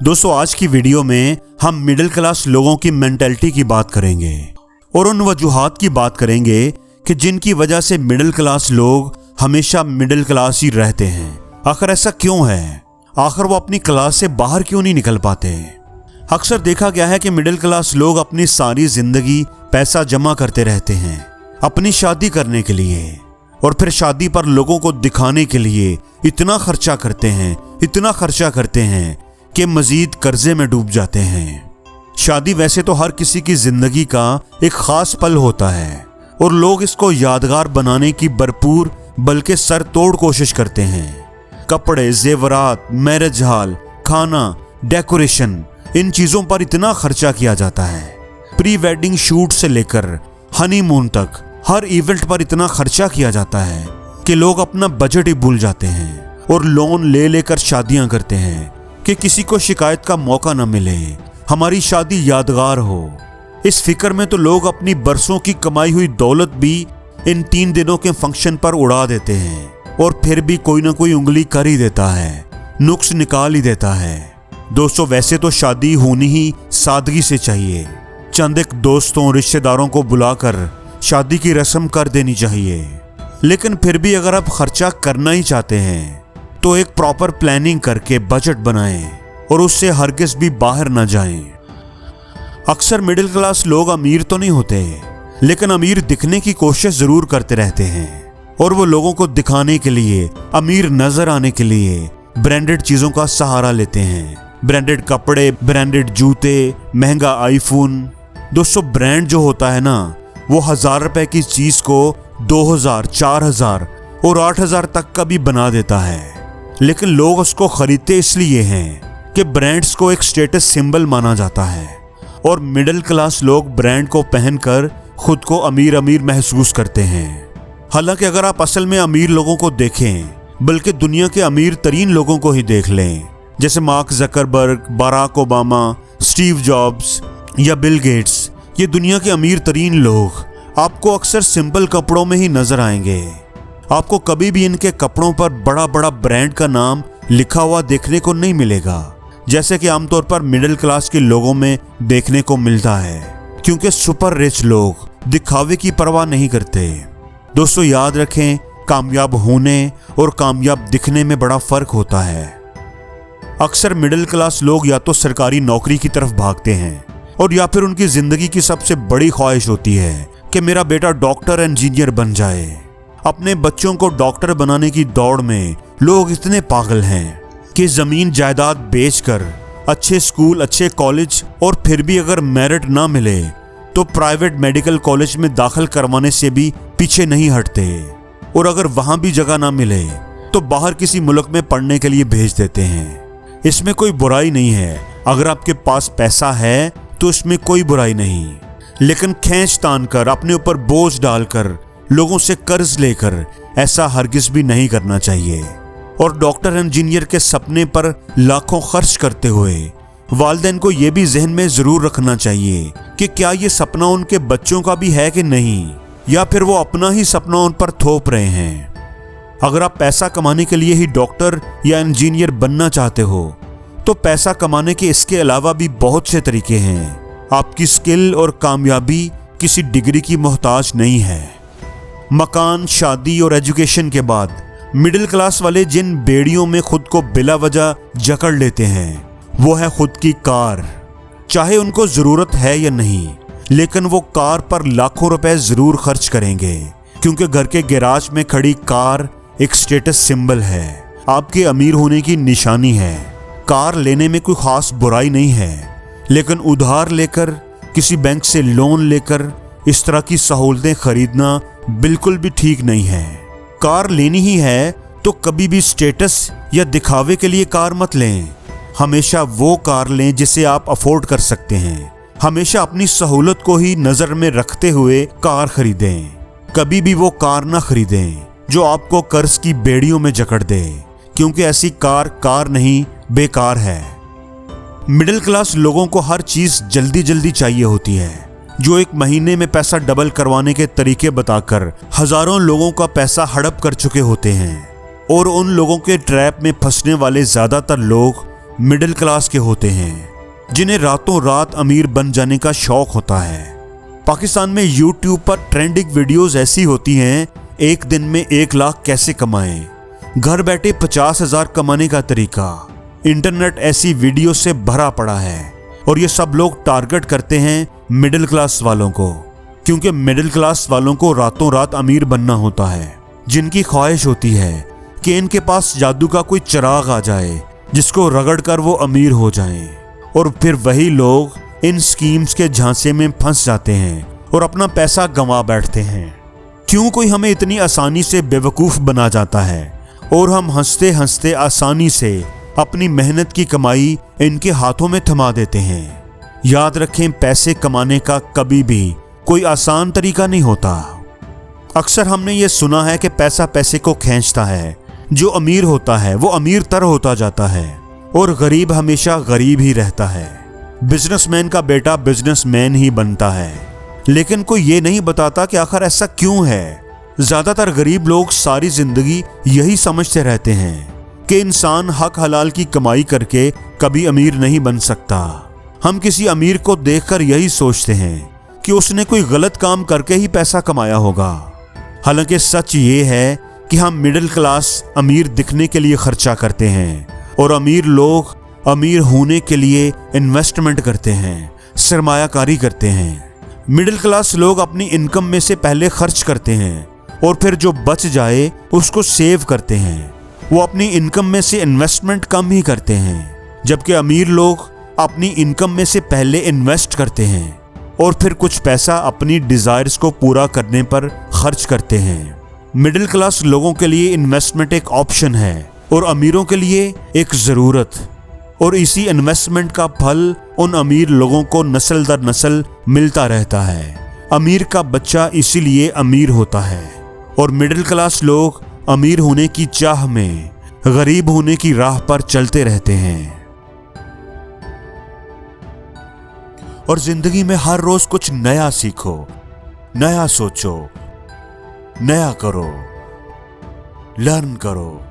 दोस्तों आज की वीडियो में हम मिडिल क्लास लोगों की मेंटालिटी की बात करेंगे और उन वजूहात की बात करेंगे कि जिनकी वजह से मिडिल क्लास लोग हमेशा मिडिल क्लास ही रहते हैं। आखिर ऐसा क्यों है? आखिर वो अपनी क्लास से बाहर क्यों नहीं निकल पाते? अक्सर देखा गया है कि मिडिल क्लास लोग अपनी सारी जिंदगी पैसा जमा करते रहते हैं अपनी शादी करने के लिए, और फिर शादी पर लोगों को दिखाने के लिए इतना खर्चा करते हैं कि मजीद कर्जे में डूब जाते हैं। शादी वैसे तो हर किसी की जिंदगी का एक खास पल होता है और लोग इसको यादगार बनाने की भरपूर बल्कि सर तोड़ कोशिश करते हैं। कपड़े, जेवरात, मैरिज हॉल, खाना, डेकोरेशन, इन चीजों पर इतना खर्चा किया जाता है। प्री वेडिंग शूट से लेकर हनीमून तक हर इवेंट पर इतना खर्चा किया जाता है कि लोग अपना बजट ही भूल जाते हैं और लोन ले लेकर शादियां करते हैं कि किसी को शिकायत का मौका न मिले, हमारी शादी यादगार हो। इस फिक्र में तो लोग अपनी बरसों की कमाई हुई दौलत भी इन 3 दिनों के फंक्शन पर उड़ा देते हैं और फिर भी कोई ना कोई उंगली कर ही देता है, नुक्स निकाल ही देता है। दोस्तों वैसे तो शादी होनी ही सादगी से चाहिए। चंद एक दोस्तों रिश्तेदारों को बुलाकर शादी की रस्म कर देनी चाहिए, लेकिन फिर भी अगर आप खर्चा करना ही चाहते हैं तो एक प्रॉपर प्लानिंग करके बजट बनाएं और उससे हरगिज़ भी बाहर ना जाएं। अक्सर मिडिल क्लास लोग अमीर तो नहीं होते, लेकिन अमीर दिखने की कोशिश जरूर करते रहते हैं और वो लोगों को दिखाने के लिए, अमीर नजर आने के लिए ब्रांडेड चीजों का सहारा लेते हैं। ब्रांडेड कपड़े, ब्रांडेड जूते, महंगा आईफोन। दोस्तों ब्रांड जो होता है ना, वो 1000 रुपए की चीज को 2000, 4000 और 8000 तक का भी बना देता है, लेकिन लोग उसको खरीदते इसलिए हैं कि ब्रांड्स को एक स्टेटस सिंबल माना जाता है और मिडिल क्लास लोग ब्रांड को पहनकर खुद को अमीर अमीर महसूस करते हैं। हालांकि अगर आप असल में अमीर लोगों को देखें, बल्कि दुनिया के अमीर तरीन लोगों को ही देख लें, जैसे Mark Zuckerberg, Barack Obama, Steve Jobs या बिल गेट्स, ये दुनिया के अमीर तरीन लोग आपको अक्सर सिंपल कपड़ों में ही नजर आएंगे। आपको कभी भी इनके कपड़ों पर बड़ा बड़ा ब्रांड का नाम लिखा हुआ देखने को नहीं मिलेगा, जैसे कि आमतौर पर मिडिल क्लास के लोगों में देखने को मिलता है, क्योंकि सुपर रिच लोग दिखावे की परवाह नहीं करते। दोस्तों याद रखें, कामयाब होने और कामयाब दिखने में बड़ा फर्क होता है। अक्सर मिडिल क्लास लोग या तो सरकारी नौकरी की तरफ भागते हैं और या फिर उनकी जिंदगी की सबसे बड़ी ख्वाहिश होती है कि मेरा बेटा डॉक्टर, इंजीनियर बन जाए। अपने बच्चों को डॉक्टर बनाने की दौड़ में लोग इतने पागल हैं कि जमीन जायदाद बेचकर अच्छे स्कूल, अच्छे कॉलेज और फिर भी अगर मेरिट ना मिले तो प्राइवेट मेडिकल कॉलेज में दाखिल करवाने से भी पीछे नहीं हटते, और अगर वहां भी जगह ना मिले तो बाहर किसी मुल्क में पढ़ने के लिए भेज देते हैं। इसमें कोई बुराई नहीं है, अगर आपके पास पैसा है तो इसमें कोई बुराई नहीं, लेकिन खींच तान कर, अपने ऊपर बोझ डालकर, लोगों से कर्ज लेकर ऐसा हरगिज भी नहीं करना चाहिए। और डॉक्टर, इंजीनियर के सपने पर लाखों खर्च करते हुए वालिदैन को यह भी जहन में जरूर रखना चाहिए कि क्या ये सपना उनके बच्चों का भी है कि नहीं, या फिर वो अपना ही सपना उन पर थोप रहे हैं। अगर आप पैसा कमाने के लिए ही डॉक्टर या इंजीनियर बनना चाहते हो तो पैसा कमाने के इसके अलावा भी बहुत से तरीके हैं। आपकी स्किल और कामयाबी किसी डिग्री की मोहताज नहीं है। मकान, शादी और एजुकेशन के बाद मिडिल क्लास वाले जिन बेड़ियों में खुद को बिला वजह जकड़ लेते हैं वो है खुद की कार। चाहे उनको जरूरत है या नहीं, लेकिन वो कार पर लाखों रुपए जरूर खर्च करेंगे, क्योंकि घर के गैराज में खड़ी कार एक स्टेटस सिंबल है, आपके अमीर होने की निशानी है। कार लेने में कोई खास बुराई नहीं है, लेकिन उधार लेकर, किसी बैंक से लोन लेकर इस तरह की सहूलतें खरीदना बिल्कुल भी ठीक नहीं है। कार लेनी ही है तो कभी भी स्टेटस या दिखावे के लिए कार मत लें। हमेशा वो कार लें जिसे आप अफोर्ड कर सकते हैं। हमेशा अपनी सहूलत को ही नजर में रखते हुए कार खरीदें। कभी भी वो कार ना खरीदें जो आपको कर्ज की बेड़ियों में जकड़ दे, क्योंकि ऐसी कार नहीं, बेकार है। मिडिल क्लास लोगों को हर चीज जल्दी जल्दी चाहिए होती है, जो एक महीने में पैसा डबल करवाने के तरीके बताकर हजारों लोगों का पैसा हड़प कर चुके होते हैं। और उन लोगों के ट्रैप में फंसने वाले ज्यादातर लोग मिडिल क्लास के होते हैं, जिन्हें रातों रात अमीर बन जाने का शौक होता है। पाकिस्तान में यूट्यूब पर ट्रेंडिंग वीडियोस ऐसी होती हैं, एक दिन में 1 लाख कैसे कमाएं, घर बैठे 50,000 कमाने का तरीका। इंटरनेट ऐसी वीडियो से भरा पड़ा है और ये सब लोग टारगेट करते हैं मिडिल क्लास वालों को, क्योंकि मिडिल क्लास वालों को रातों रात अमीर बनना होता है, जिनकी ख्वाहिश होती है कि इनके पास जादू का कोई चिराग आ जाए जिसको रगड़ कर वो अमीर हो जाएं। और फिर वही लोग इन स्कीम्स के झांसे में फंस जाते हैं और अपना पैसा गंवा बैठते हैं। क्यों कोई हमें इतनी आसानी से बेवकूफ़ बना जाता है और हम हंसते हंसते आसानी से अपनी मेहनत की कमाई इनके हाथों में थमा देते हैं। याद रखें, पैसे कमाने का कभी भी कोई आसान तरीका नहीं होता। अक्सर हमने ये सुना है कि पैसा पैसे को खींचता है, जो अमीर होता है वो अमीर तर होता जाता है और गरीब हमेशा गरीब ही रहता है। बिजनेसमैन का बेटा बिजनेसमैन ही बनता है, लेकिन कोई ये नहीं बताता कि आखिर ऐसा क्यों है। ज्यादातर गरीब लोग सारी जिंदगी यही समझते रहते हैं कि इंसान हक हलाल की कमाई करके कभी अमीर नहीं बन सकता। हम किसी अमीर को देखकर यही सोचते हैं कि उसने कोई गलत काम करके ही पैसा कमाया होगा। हालांकि सच ये है कि हम मिडिल क्लास अमीर दिखने के लिए खर्चा करते हैं और अमीर लोग अमीर होने के लिए इन्वेस्टमेंट करते हैं, सरमायाकारी करते हैं। मिडिल क्लास लोग अपनी इनकम में से पहले खर्च करते हैं और फिर जो बच जाए उसको सेव करते हैं। वो अपनी इनकम में से इन्वेस्टमेंट कम ही करते हैं, जबकि अमीर लोग अपनी इनकम में से पहले इन्वेस्ट करते हैं और फिर कुछ पैसा अपनी डिजायर्स को पूरा करने पर खर्च करते हैं। मिडिल क्लास लोगों के लिए इन्वेस्टमेंट एक ऑप्शन है और अमीरों के लिए एक ज़रूरत, और इसी इन्वेस्टमेंट का फल उन अमीर लोगों को नस्ल दर नस्ल मिलता रहता है। अमीर का बच्चा इसीलिए अमीर होता है और मिडिल क्लास लोग अमीर होने की चाह में गरीब होने की राह पर चलते रहते हैं। और जिंदगी में हर रोज कुछ नया सीखो, नया सोचो, नया करो, लर्न करो।